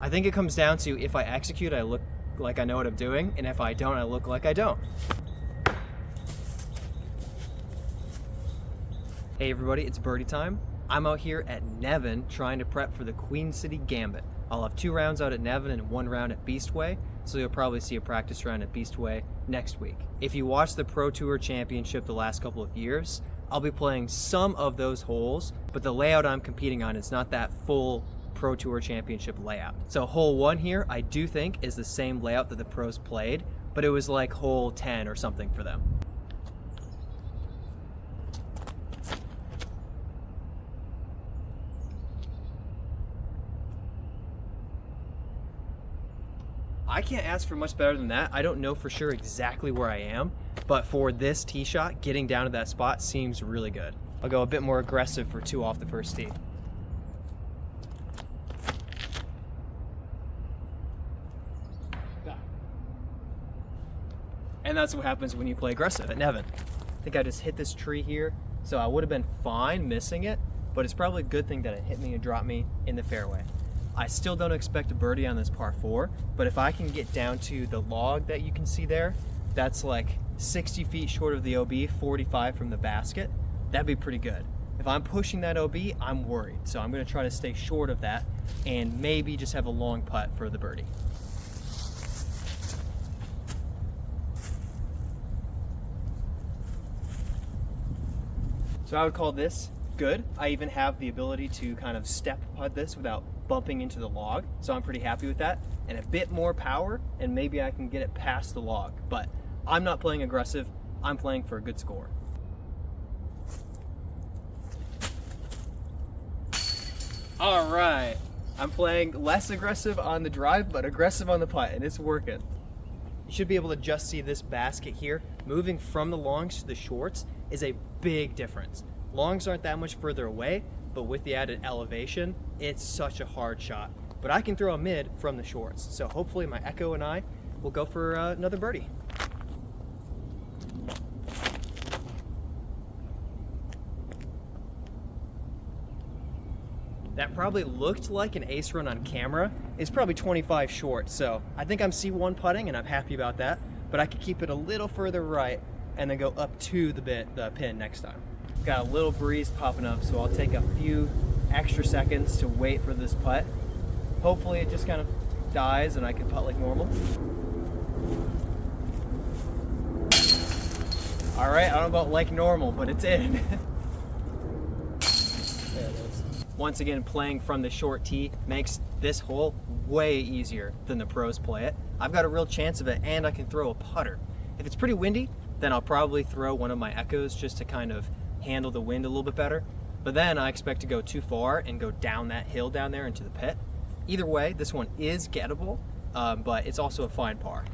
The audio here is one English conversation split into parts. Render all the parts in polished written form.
I think it comes down to if I execute, I look like I know what I'm doing, and if I don't, I look like I don't. Hey everybody, it's birdie time. I'm out here at Nevin trying to prep for the Queen City Gambit. I'll have 2 rounds out at Nevin and 1 round at Beastway, so you'll probably see a practice round at Beastway next week. If you watch the Pro Tour Championship the last couple of years, I'll be playing some of those holes, but the layout I'm competing on is not that full Pro Tour Championship layout. So hole 1 here, I do think is the same layout that the pros played, but it was like hole 10 or something for them. I can't ask for much better than that. I don't know for sure exactly where I am, but for this tee shot, getting down to that spot seems really good. I'll go a bit more aggressive for 2 off the first tee. And that's what happens when you play aggressive at Nevin. I think I just hit this tree here, so I would have been fine missing it, but it's probably a good thing that it hit me and dropped me in the fairway. I still don't expect a birdie on this par 4, but if I can get down to the log that you can see there, that's like 60 feet short of the OB, 45 from the basket, that'd be pretty good. If I'm pushing that OB, I'm worried, so I'm gonna try to stay short of that and maybe just have a long putt for the birdie. So I would call this good. I even have the ability to kind of step putt this without bumping into the log, so I'm pretty happy with that. And a bit more power, and maybe I can get it past the log. But I'm not playing aggressive, I'm playing for a good score. All right, I'm playing less aggressive on the drive, but aggressive on the putt, and it's working. You should be able to just see this basket here. Moving from the longs to the shorts is a big difference. Longs aren't that much further away, but with the added elevation, it's such a hard shot. But I can throw a mid from the shorts, so hopefully my Echo and I will go for another birdie. That probably looked like an ace run on camera. It's probably 25 short, so I think I'm C1 putting and I'm happy about that, but I could keep it a little further right and then go up to the pin next time. Got a little breeze popping up, so I'll take a few extra seconds to wait for this putt. Hopefully it just kind of dies and I can putt like normal. All right, I don't know about like normal, but it's in. There it is. Once again, playing from the short tee makes this hole way easier than the pros play it. I've got a real chance of it, and I can throw a putter. If it's pretty windy, then I'll probably throw one of my Echoes just to kind of handle the wind a little bit better. But then I expect to go too far and go down that hill down there into the pit. Either way, this one is gettable, but it's also a fine par.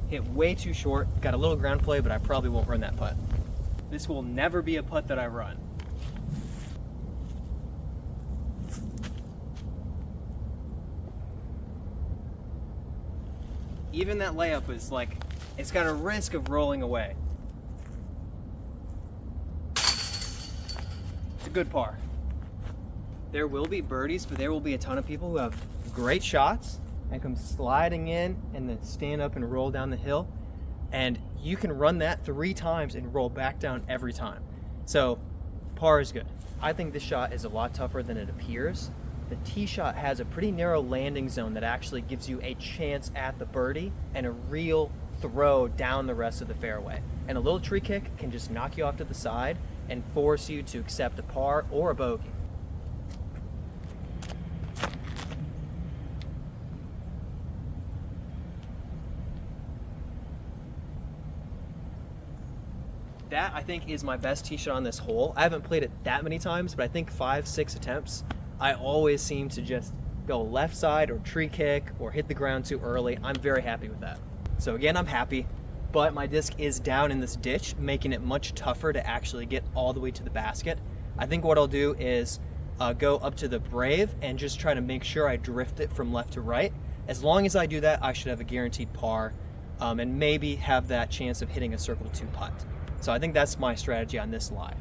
Hit way too short, got a little ground play, but I probably won't run that putt. This will never be a putt that I run. Even that layup is like, it's got a risk of rolling away. It's a good par. There will be birdies, but there will be a ton of people who have great shots and come sliding in and then stand up and roll down the hill. And you can run that 3 times and roll back down every time. So par is good. I think this shot is a lot tougher than it appears. The tee shot has a pretty narrow landing zone that actually gives you a chance at the birdie and a real throw down the rest of the fairway. And a little tree kick can just knock you off to the side and force you to accept a par or a bogey. That, I think, is my best tee shot on this hole. I haven't played it that many times, but I think 5-6 attempts, I always seem to just go left side or tree kick or hit the ground too early. I'm very happy with that. So again, I'm happy, but my disc is down in this ditch, making it much tougher to actually get all the way to the basket. I think what I'll do is go up to the Brave and just try to make sure I drift it from left to right. As long as I do that, I should have a guaranteed par and maybe have that chance of hitting a circle 2 putt. So I think that's my strategy on this lie.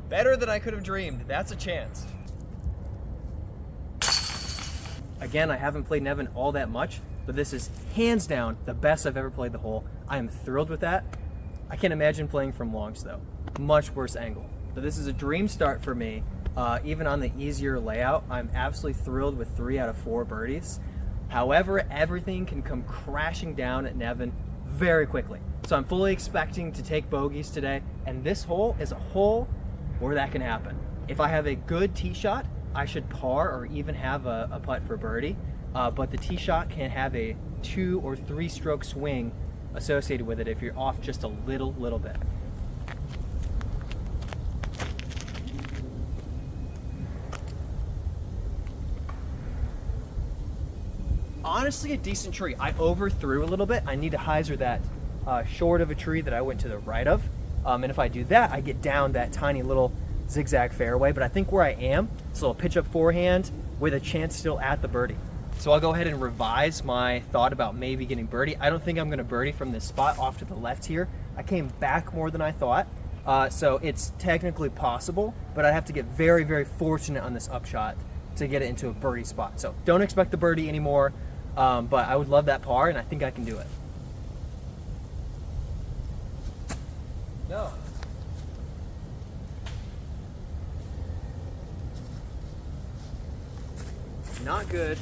Better than I could have dreamed. That's a chance. Again, I haven't played Nevin all that much, but this is hands down the best I've ever played the hole. I am thrilled with that. I can't imagine playing from longs though. Much worse angle. So this is a dream start for me. Even on the easier layout, I'm absolutely thrilled with 3 out of 4 birdies. However, everything can come crashing down at Nevin very quickly. So I'm fully expecting to take bogeys today, and this hole is a hole where that can happen. If I have a good tee shot, I should par or even have a putt for birdie, but the tee shot can have a 2 or 3 stroke swing associated with it if you're off just a little bit. Honestly, a decent tree. I overthrew a little bit. I need to hyzer that short of a tree that I went to the right of. And if I do that, I get down that tiny little zigzag fairway. But I think where I am, it's a little pitch up forehand with a chance still at the birdie. So I'll go ahead and revise my thought about maybe getting birdie. I don't think I'm going to birdie from this spot off to the left here. I came back more than I thought. So it's technically possible, but I have to get very fortunate on this upshot to get it into a birdie spot. So don't expect the birdie anymore, but I would love that par, and I think I can do it. No. Not good.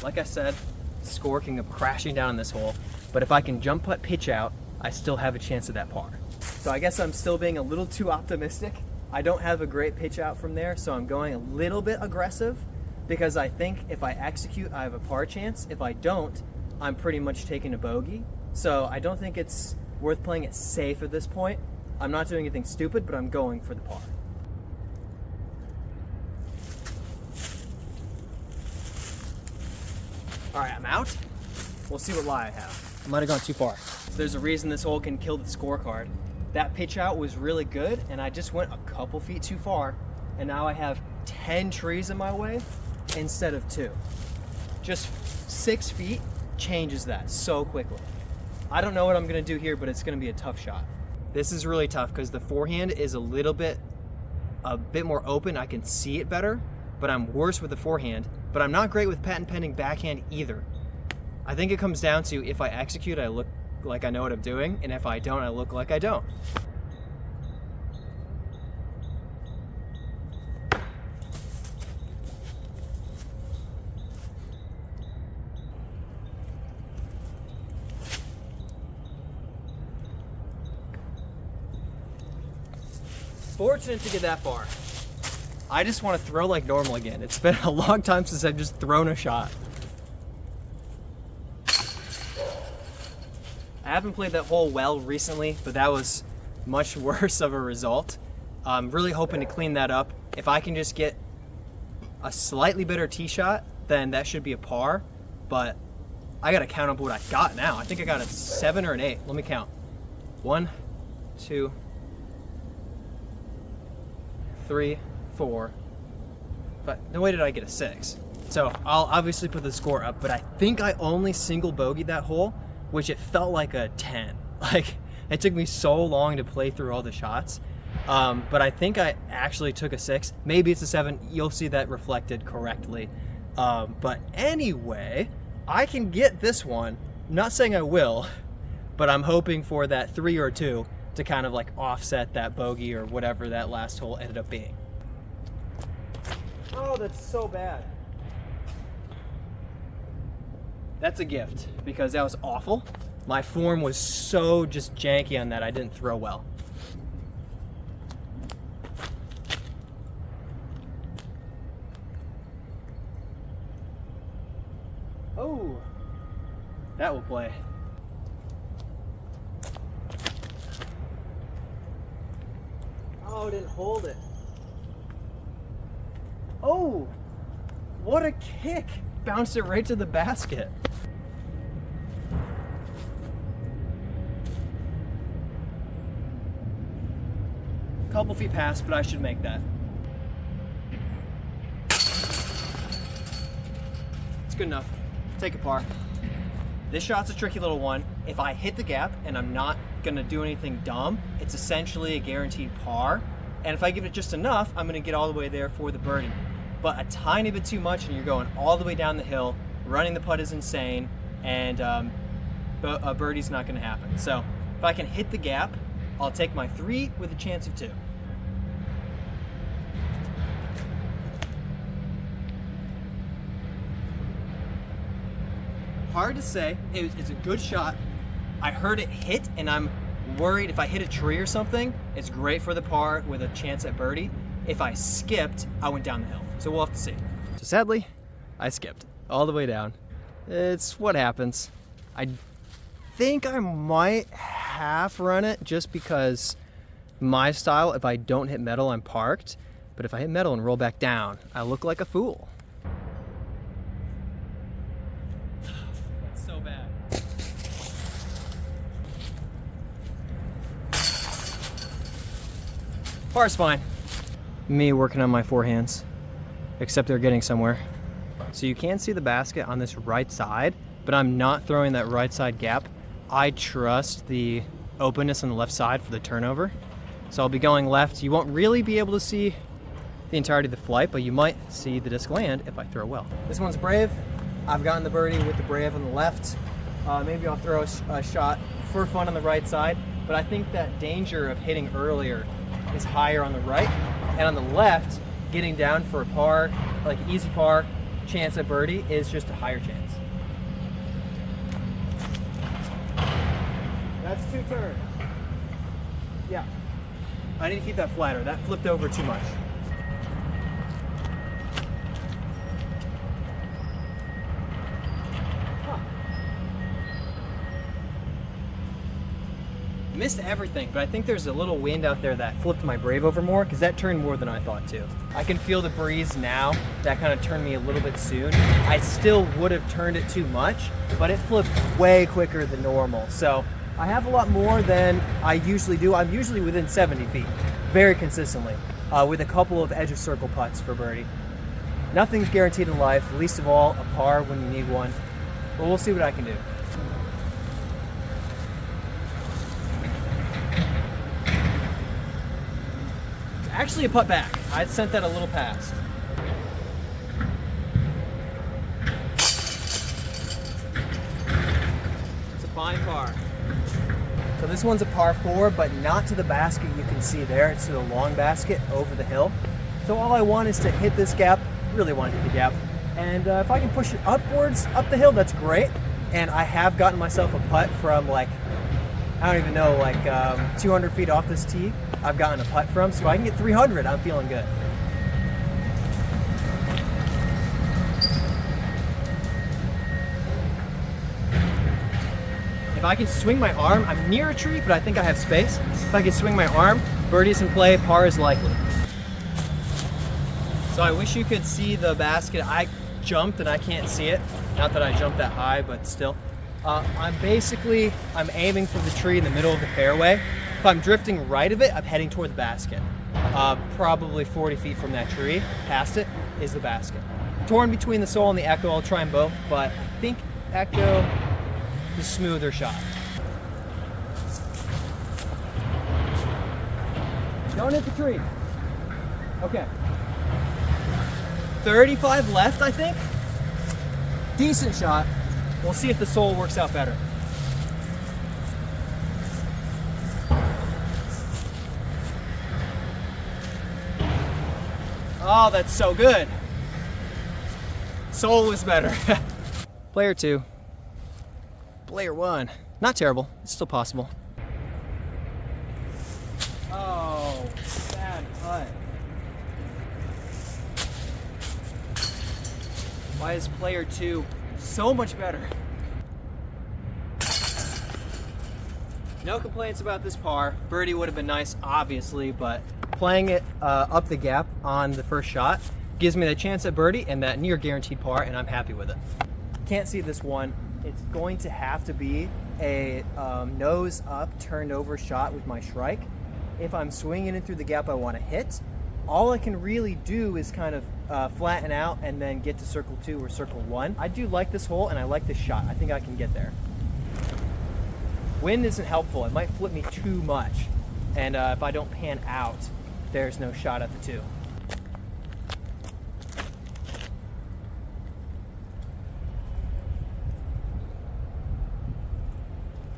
Like I said, score can come crashing down in this hole, but if I can jump putt pitch out, I still have a chance at that par. So I guess I'm still being a little too optimistic. I don't have a great pitch out from there, so I'm going a little bit aggressive because I think if I execute, I have a par chance. If I don't, I'm pretty much taking a bogey. So I don't think it's worth playing it safe at this point. I'm not doing anything stupid, but I'm going for the par. All right, I'm out. We'll see what lie I have. I might have gone too far. So there's a reason this hole can kill the scorecard. That pitch out was really good, and I just went a couple feet too far, and now I have 10 trees in my way instead of 2. Just 6 feet changes that so quickly. I don't know what I'm gonna do here, but it's gonna be a tough shot. This is really tough because the forehand is a bit more open. I can see it better, but I'm worse with the forehand. But I'm not great with patent pending backhand either. I think it comes down to if I execute, I look like I know what I'm doing, and if I don't, I look like I don't. Fortunate to get that far. I just want to throw like normal again. It's been a long time since I've just thrown a shot. I haven't played that hole well recently, but that was much worse of a result. I'm really hoping to clean that up. If I can just get a slightly better tee shot, then that should be a par. But I gotta count up what I got now. I think I got a 7 or an 8. Let me count. 1, 2, 3, 4, 5. No way did I get a 6. So I'll obviously put the score up, but I think I only single bogeyed that hole, which it felt like a 10. Like, it took me so long to play through all the shots. But I think I actually took a 6. Maybe it's a 7. You'll see that reflected correctly. But anyway, I can get this one. I'm not saying I will, but I'm hoping for that 3 or 2 to kind of like offset that bogey or whatever that last hole ended up being. Oh, that's so bad. That's a gift because that was awful. My form was so just janky on that, I didn't throw well. Oh, that will play. Oh, didn't hold it. Oh, what a kick. Bounced it right to the basket. Couple feet past, but I should make that. good enough. Take a par. This shot's a tricky little one. If I hit the gap and I'm not gonna do anything dumb, it's essentially a guaranteed par. And if I give it just enough, I'm gonna get all the way there for the birdie. But a tiny bit too much and you're going all the way down the hill, running the putt is insane, and a birdie's not gonna happen. So if I can hit the gap, I'll take my 3 with a chance of 2. Hard to say. It's a good shot. I heard it hit, and I'm worried if I hit a tree or something, it's great for the par with a chance at birdie. If I skipped, I went down the hill. So we'll have to see. So sadly, I skipped all the way down. It's what happens. I think I might half run it just because my style, if I don't hit metal, I'm parked. But if I hit metal and roll back down, I look like a fool. That's so bad. Par's fine. Me working on my forehands, except they're getting somewhere. So you can see the basket on this right side, but I'm not throwing that right side gap. I trust the openness on the left side for the turnover. So I'll be going left. You won't really be able to see the entirety of the flight, but you might see the disc land if I throw well. This one's Brave. I've gotten the birdie with the Brave on the left. Maybe I'll throw a shot for fun on the right side, but I think that danger of hitting earlier is higher on the right. And on the left, getting down for a par, like easy par, chance at birdie is just a higher chance. That's 2 turns. Yeah. I need to keep that flatter. That flipped over too much. Missed everything, but I think there's a little wind out there that flipped my Brave over more, because that turned more than I thought to. I can feel the breeze now. That kind of turned me a little bit soon. I still would have turned it too much, but it flipped way quicker than normal. So I have a lot more than I usually do. I'm usually within 70 feet, very consistently, with a couple of edge of circle putts for birdie. Nothing's guaranteed in life, least of all a par when you need one. But we'll see what I can do. Actually a putt back. I'd sent that a little past. It's a fine par. So this one's a par 4, but not to the basket you can see there. It's to the long basket over the hill. So all I want is to hit this gap. Really want to hit the gap. And if I can push it upwards, up the hill, that's great. And I have gotten myself a putt from like, I don't even know, like 200 feet off this tee. I've gotten a putt from, so I can get 300. I'm feeling good. If I can swing my arm, I'm near a tree, but I think I have space. If I can swing my arm, birdie's in play, par is likely. So I wish you could see the basket. I jumped and I can't see it. Not that I jumped that high, but still. I'm aiming for the tree in the middle of the fairway. If I'm drifting right of it, I'm heading toward the basket. Probably 40 feet from that tree, past it, is the basket. Torn between the Soul and the Echo, I'll try them both, but I think Echo, the smoother shot. Don't hit the tree. Okay. 35 left, I think. Decent shot. We'll see if the Soul works out better. Oh, that's so good. Soul was better. Player 2. Player 1. Not terrible. It's still possible. Oh, bad putt. Why is player 2 so much better? No complaints about this par. Birdie would have been nice, obviously, but playing it up the gap on the first shot gives me the chance at birdie and that near guaranteed par, and I'm happy with it. Can't see this one. It's going to have to be a nose up, turned over shot with my Shrike. If I'm swinging it through the gap I want to hit, all I can really do is kind of flatten out and then get to circle 2 or circle 1. I do like this hole and I like this shot. I think I can get there. Wind isn't helpful. It might flip me too much. And if I don't pan out, there's no shot at the 2.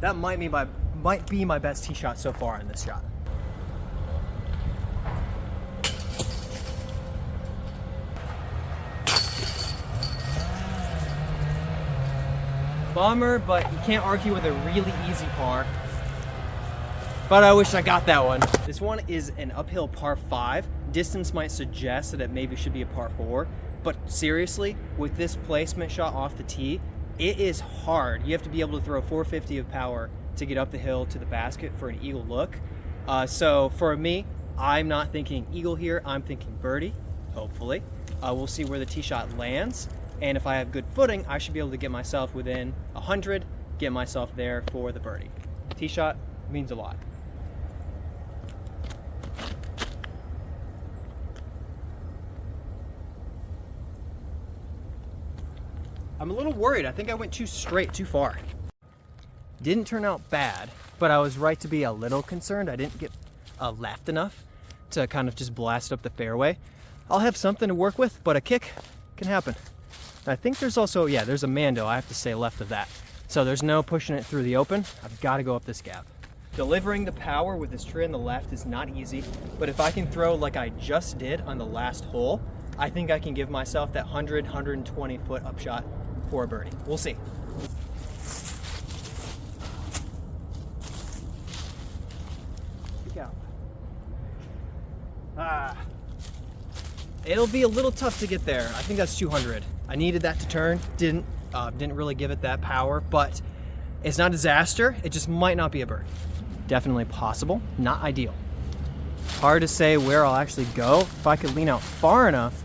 That might be my best tee shot so far in this shot. Bummer, but you can't argue with a really easy par. But I wish I got that one. This one is an uphill par 5. Distance might suggest that it maybe should be a par 4. But seriously, with this placement shot off the tee, it is hard. You have to be able to throw 450 of power to get up the hill to the basket for an eagle look. So for me, I'm not thinking eagle here. I'm thinking birdie, hopefully. We'll see where the tee shot lands. And if I have good footing, I should be able to get myself within 100, get myself there for the birdie. Tee shot means a lot. I'm a little worried. I think I went too straight, too far. Didn't turn out bad, but I was right to be a little concerned. I didn't get left enough to kind of just blast up the fairway. I'll have something to work with, but a kick can happen. I think there's also, yeah, there's a Mando, I have to say, left of that. So there's no pushing it through the open. I've got to go up this gap. Delivering the power with this tree on the left is not easy, but if I can throw like I just did on the last hole, I think I can give myself that 100, 120 foot upshot for a birdie. We'll see. Look out. It'll be a little tough to get there. I think that's 200. I needed that to turn. Didn't really give it that power, but it's not a disaster. It just might not be a birdie. Definitely possible, not ideal. Hard to say where I'll actually go. If I could lean out far enough,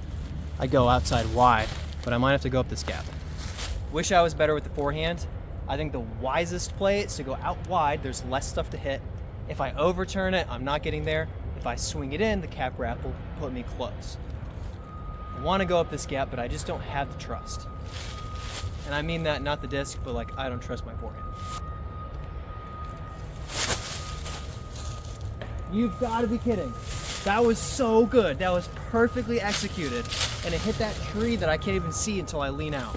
I'd go outside wide, but I might have to go up this gap. Wish I was better with the forehand. I think the wisest play is to go out wide. There's less stuff to hit. If I overturn it, I'm not getting there. If I swing it in, the cap wrap will put me close. I want to go up this gap, but I just don't have the trust. And I mean that not the disc, but like I don't trust my forehand. You've got to be kidding. That was so good. That was perfectly executed. And it hit that tree that I can't even see until I lean out.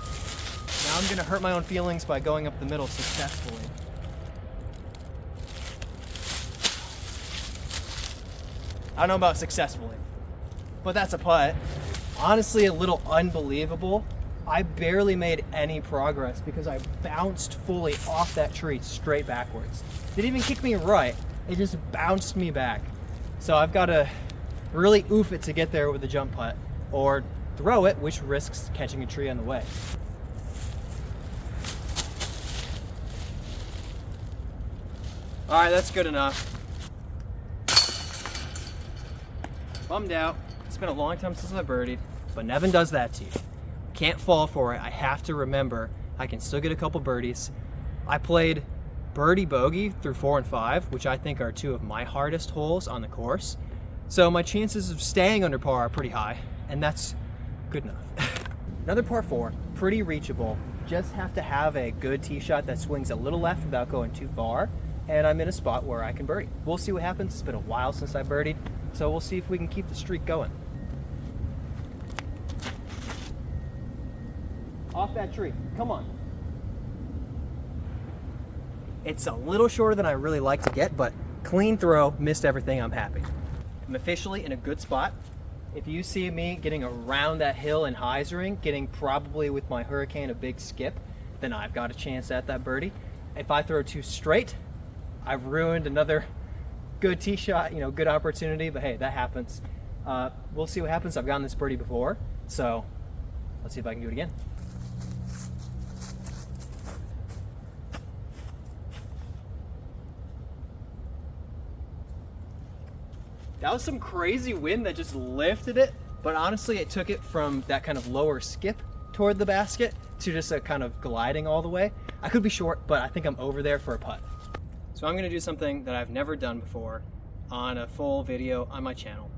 Now I'm going to hurt my own feelings by going up the middle successfully. I don't know about successfully, but that's a putt. Honestly, a little unbelievable. I barely made any progress because I bounced fully off that tree straight backwards. Didn't even kick me right. It just bounced me back. So I've got to really oof it to get there with a jump putt or throw it, which risks catching a tree on the way. All right, that's good enough. Bummed out. It's been a long time since I birdied, but Nevin does that to you. Can't fall for it. I have to remember I can still get a couple birdies. I played birdie bogey through 4 and 5, which I think are 2 of my hardest holes on the course. So my chances of staying under par are pretty high, and that's good enough. Another par 4, pretty reachable. Just have to have a good tee shot that swings a little left without going too far, and I'm in a spot where I can birdie. We'll see what happens. It's been a while since I birdied, so we'll see if we can keep the streak going. Off that tree, come on. It's a little shorter than I really like to get, but clean throw, missed everything, I'm happy. I'm officially in a good spot. If you see me getting around that hill in hyzering, getting probably with my Hurricane a big skip, then I've got a chance at that birdie. If I throw too straight, I've ruined another good tee shot, good opportunity, but hey, that happens. We'll see what happens. I've gotten this birdie before, so let's see if I can do it again. That was some crazy wind that just lifted it, but honestly, it took it from that kind of lower skip toward the basket to just a kind of gliding all the way. I could be short, but I think I'm over there for a putt. So I'm gonna do something that I've never done before on a full video on my channel.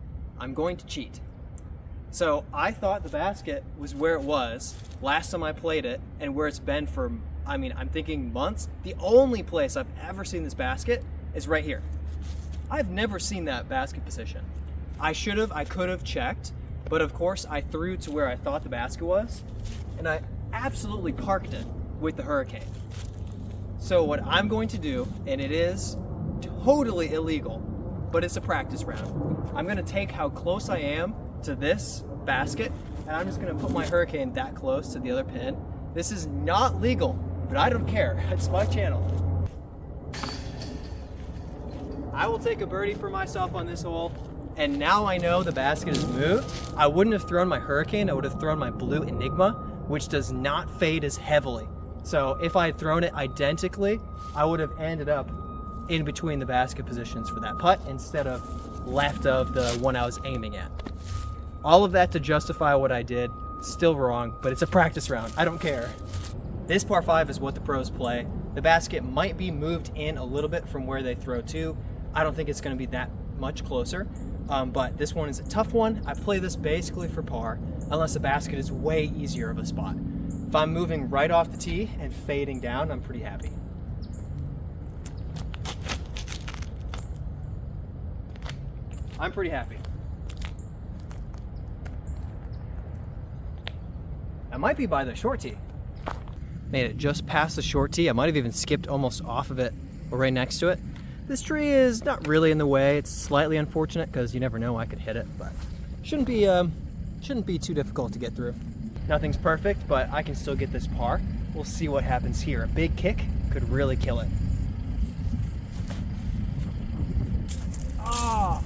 I'm going to cheat. So I thought the basket was where it was last time I played it and where it's been for, I mean, I'm thinking months. The only place I've ever seen this basket is right here. I've never seen that basket position. I could have checked, but of course I threw to where I thought the basket was, and I absolutely parked it with the hurricane. So what I'm going to do, and it is totally illegal, but it's a practice round. I'm gonna take how close I am to this basket, and I'm just gonna put my hurricane that close to the other pin. This is not legal, but I don't care. It's my channel. I will take a birdie for myself on this hole, and now I know the basket is moved. I wouldn't have thrown my hurricane, I would have thrown my blue Enigma, which does not fade as heavily. So if I had thrown it identically, I would have ended up in between the basket positions for that putt instead of left of the one I was aiming at. All of that to justify what I did, still wrong, but it's a practice round, I don't care. This par 5 is what the pros play. The basket might be moved in a little bit from where they throw to. I don't think it's gonna be that much closer, but this one is a tough one. I play this basically for par, unless the basket is way easier of a spot. If I'm moving right off the tee and fading down, I'm pretty happy. I'm pretty happy. I might be by the short tee. Made it just past the short tee. I might have even skipped almost off of it or right next to it. This tree is not really in the way. It's slightly unfortunate because you never know, I could hit it, but shouldn't be too difficult to get through. Nothing's perfect, but I can still get this par. We'll see what happens here. A big kick could really kill it. Ah!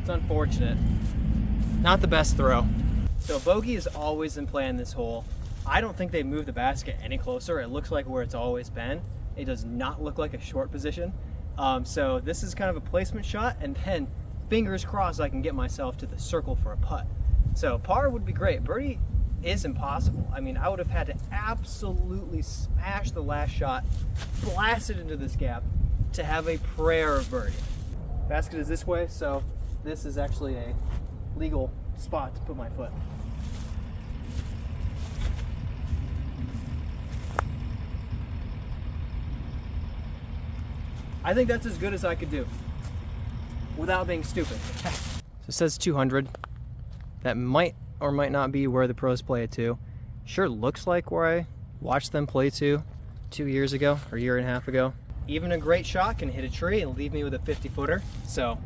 It's unfortunate. Not the best throw. So bogey is always in play in this hole. I don't think they moved the basket any closer. It looks like where it's always been. It does not look like a short position. So this is kind of a placement shot, and then fingers crossed I can get myself to the circle for a putt. So par would be great. Birdie is impossible. I mean, I would have had to absolutely smash the last shot, blast it into this gap to have a prayer of birdie. Basket is this way, so this is actually a legal spot to put my foot. I think that's as good as I could do without being stupid. So it says 200. That might or might not be where the pros play it to. Sure looks like where I watched them play to 2 years ago or a year and a half ago. Even a great shot can hit a tree and leave me with a 50-footer. So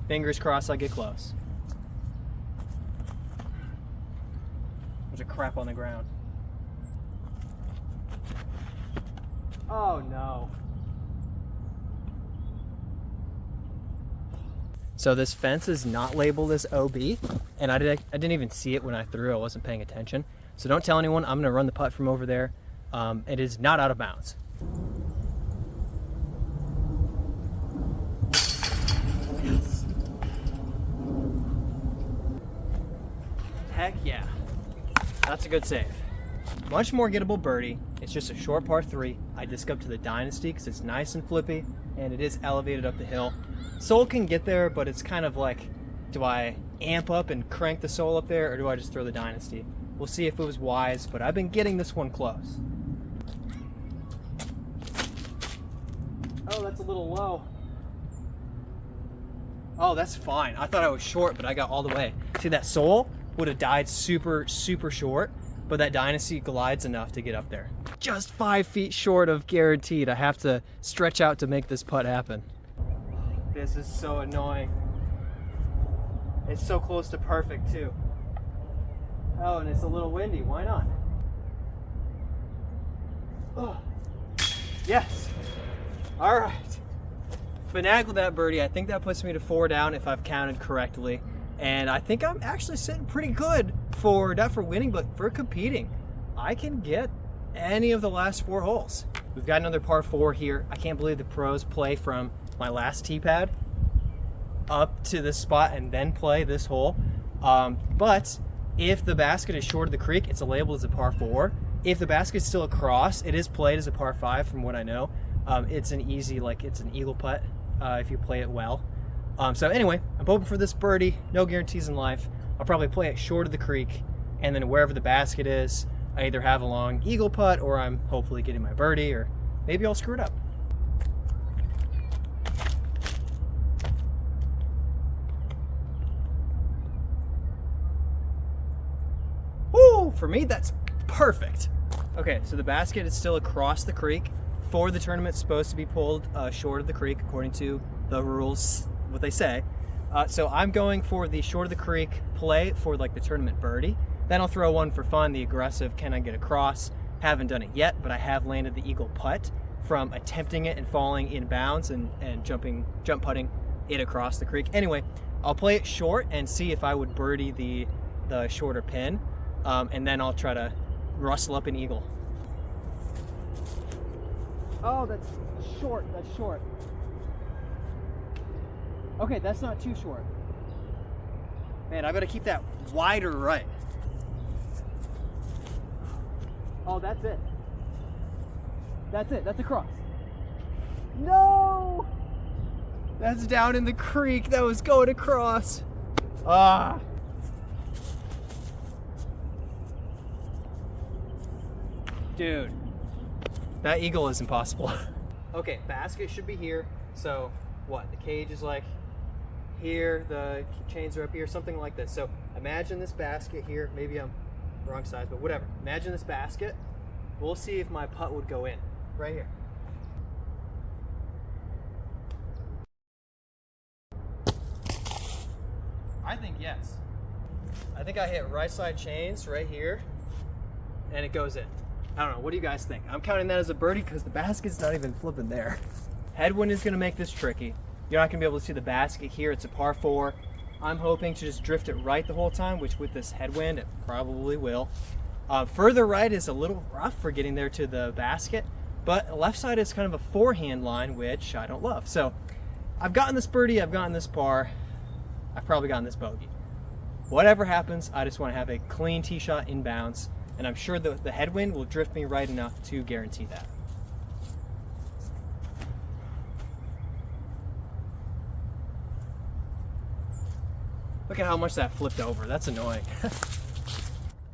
fingers crossed I get close. There's a crap on the ground. Oh no. So this fence is not labeled as OB, and I didn't even see it when I threw. I wasn't paying attention. So don't tell anyone. I'm gonna run the putt from over there. It is not out of bounds. Yes. Heck yeah. That's a good save. Much more gettable birdie. It's just a short par 3. I disc up to the Dynasty because it's nice and flippy, and it is elevated up the hill. Soul can get there, but it's kind of like, do I amp up and crank the Soul up there, or do I just throw the Dynasty? We'll see if it was wise, but I've been getting this one close. Oh, that's a little low. Oh, that's fine. I thought I was short, but I got all the way. See, that Soul would have died super, super short, but that Dynasty glides enough to get up there. Just 5 feet short of guaranteed. I have to stretch out to make this putt happen. This is so annoying. It's so close to perfect too. Oh, and it's a little windy. Why not? Oh, yes. All right. Finagled that birdie. I think that puts me to 4 down if I've counted correctly. And I think I'm actually sitting pretty good for, not for winning, but for competing. I can get any of the last 4 holes. We've got another par 4 here. I can't believe the pros play from my last tee pad up to this spot and then play this hole. But if the basket is short of the creek, it's labeled as a par 4. If the basket's still across, it is played as a par 5 from what I know. It's an easy, like it's an eagle putt if you play it well. So anyway, I'm hoping for this birdie. No guarantees in life. I'll probably play it short of the creek, and then wherever the basket is, I either have a long eagle putt or I'm hopefully getting my birdie, or maybe I'll screw it up. Woo! For me, that's perfect. Okay, so the basket is still across the creek. For the tournament, it's supposed to be pulled short of the creek, according to the rules, what they say. So I'm going for the short of the creek play for like the tournament birdie. Then I'll throw one for fun, the aggressive, can I get across? Haven't done it yet, but I have landed the eagle putt from attempting it and falling in bounds and jump putting it across the creek. Anyway, I'll play it short and see if I would birdie the shorter pin, and then I'll try to rustle up an eagle. Oh, that's short, that's short. Okay, that's not too short. Man, I gotta keep that wider right. Oh, that's it. That's it, that's across. No! That's down in the creek, that was going across. Ah. Dude, that eagle is impossible. Okay, basket should be here. So what, the cage is like here, the chains are up here, something like this. So imagine this basket here. Maybe I'm wrong side, but whatever. Imagine this basket. We'll see if my putt would go in right here. I think yes. I think I hit right side chains right here and it goes in. I don't know, what do you guys think? I'm counting that as a birdie because the basket's not even flipping there. Headwind is gonna make this tricky. You're not gonna be able to see the basket here. It's a par 4. I'm hoping to just drift it right the whole time, which with this headwind, it probably will. Further right is a little rough for getting there to the basket, but left side is kind of a forehand line, which I don't love. So I've gotten this birdie, I've gotten this par, I've probably gotten this bogey. Whatever happens, I just wanna have a clean tee shot inbounds, and I'm sure the headwind will drift me right enough to guarantee that. Look at how much that flipped over. That's annoying.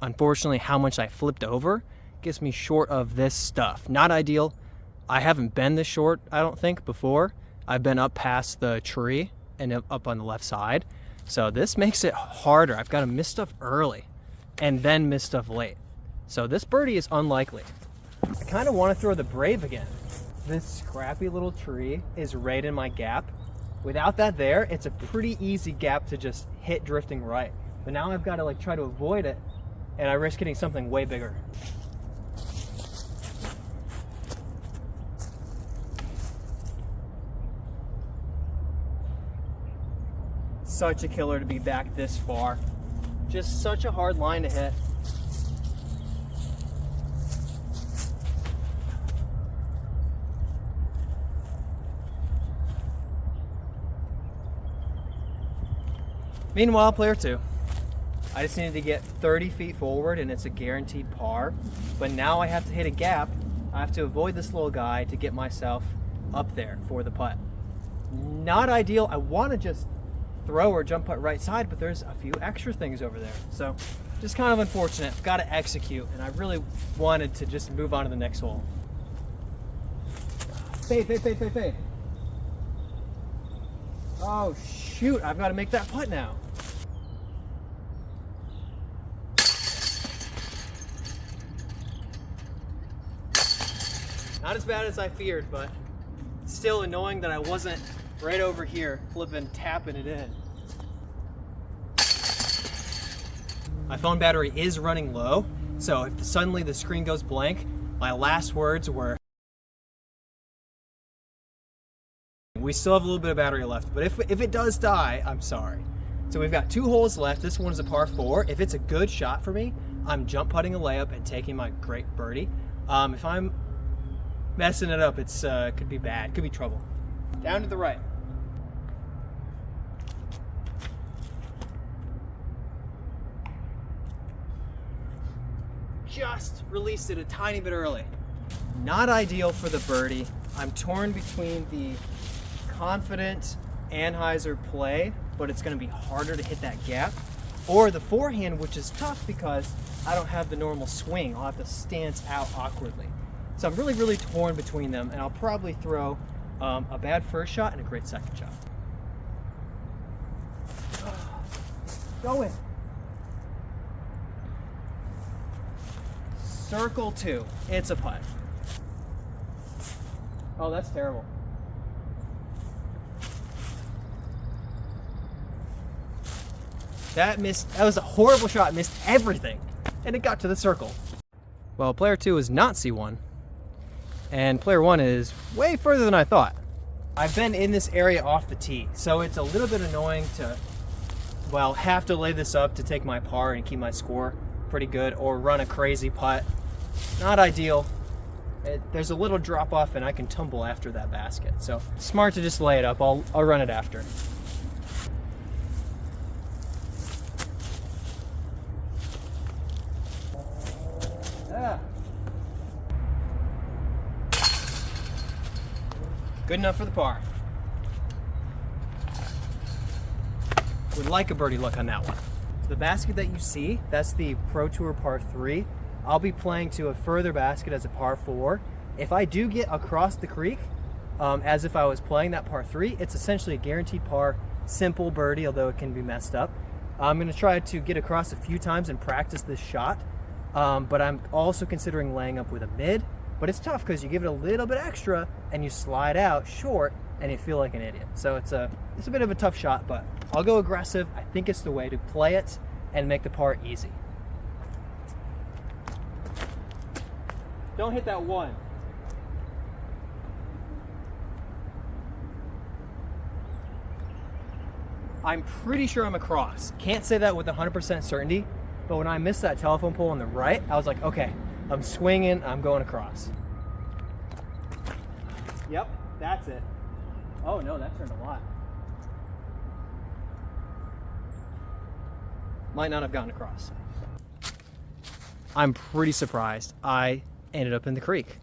Unfortunately, how much I flipped over gets me short of this stuff. Not ideal. I haven't been this short, I don't think, before. I've been up past the tree and up on the left side. So this makes it harder. I've got to miss stuff early and then miss stuff late. So this birdie is unlikely. I kind of want to throw the brave again. This scrappy little tree is right in my gap. Without that there, it's a pretty easy gap to just hit drifting right. But now I've got to like try to avoid it, and I risk hitting something way bigger. Such a killer to be back this far. Just such a hard line to hit. Meanwhile, player 2. I just needed to get 30 feet forward and it's a guaranteed par. But now I have to hit a gap. I have to avoid this little guy to get myself up there for the putt. Not ideal. I want to just throw or jump putt right side, but there's a few extra things over there. So just kind of unfortunate. Got to execute, and I really wanted to just move on to the next hole. Fade. Oh shoot, I've got to make that putt now. Not as bad as I feared, but still annoying that I wasn't right over here flipping, tapping it in. My phone battery is running low, so if suddenly the screen goes blank, my last words were, we still have a little bit of battery left, but if it does die, I'm sorry. So we've got 2 holes left. This one's a par 4. If it's a good shot for me, I'm jump putting a layup and taking my great birdie. If I'm messing it up, it's could be bad, could be trouble. Down to the right. Just released it a tiny bit early. Not ideal for the birdie. I'm torn between the confident Anheuser play, but it's going to be harder to hit that gap. Or the forehand, which is tough because I don't have the normal swing. I'll have to stance out awkwardly. So I'm really torn between them, and I'll probably throw a bad first shot and a great second shot. Go in. Circle 2. It's a putt. Oh, that's terrible. That missed. That was a horrible shot. Missed everything, and it got to the circle. Well, player 2 is not C1, and player 1 is way further than I thought. I've been in this area off the tee, so it's a little bit annoying to, well, have to lay this up to take my par and keep my score pretty good, or run a crazy putt. Not ideal. There's a little drop off, and I can tumble after that basket. So smart to just lay it up. I'll run it after. Good enough for the par. Would like a birdie look on that one. The basket that you see, that's the Pro Tour par 3. I'll be playing to a further basket as a par 4. If I do get across the creek, as if I was playing that par 3, it's essentially a guaranteed par, simple birdie, although it can be messed up. I'm going to try to get across a few times and practice this shot, but I'm also considering laying up with a mid. But it's tough because you give it a little bit extra and you slide out short and you feel like an idiot. So it's a bit of a tough shot, but I'll go aggressive. I think it's the way to play it and make the par easy. Don't hit that one. I'm pretty sure I'm across. Can't say that with 100% certainty, but when I missed that telephone pole on the right, I was like, okay, I'm swinging, I'm going across. Yep, that's it. Oh no, that turned a lot. Might not have gotten across. I'm pretty surprised I ended up in the creek.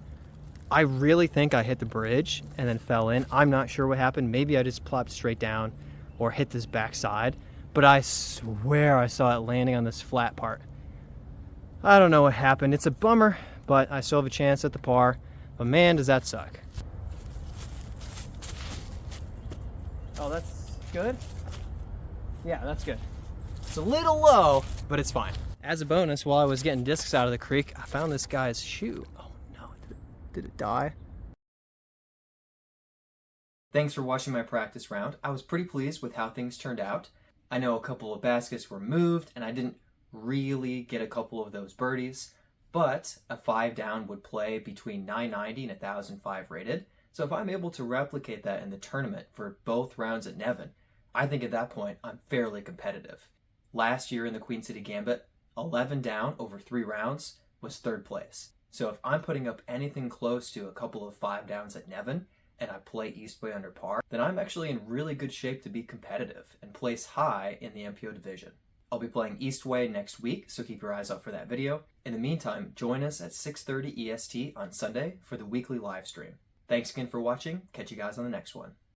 I really think I hit the bridge and then fell in. I'm not sure what happened. Maybe I just plopped straight down or hit this backside, but I swear I saw it landing on this flat part. I don't know what happened. It's a bummer, but I still have a chance at the par. But man, does that suck. Oh, that's good? Yeah, that's good. It's a little low, but it's fine. As a bonus, while I was getting discs out of the creek, I found this guy's shoe. Oh no, did it die? Thanks for watching my practice round. I was pretty pleased with how things turned out. I know a couple of baskets were moved, and I didn't really get a couple of those birdies, but a 5 down would play between 990 and 1005 rated. So if I'm able to replicate that in the tournament for both rounds at Nevin, I think at that point I'm fairly competitive. Last year in the Queen City Gambit, 11 down over 3 rounds was 3rd place. So if I'm putting up anything close to a couple of 5 downs at Nevin and I play Eastway under par, then I'm actually in really good shape to be competitive and place high in the MPO division. I'll be playing Eastway next week, so keep your eyes out for that video. In the meantime, join us at 6:30 EST on Sunday for the weekly live stream. Thanks again for watching. Catch you guys on the next one.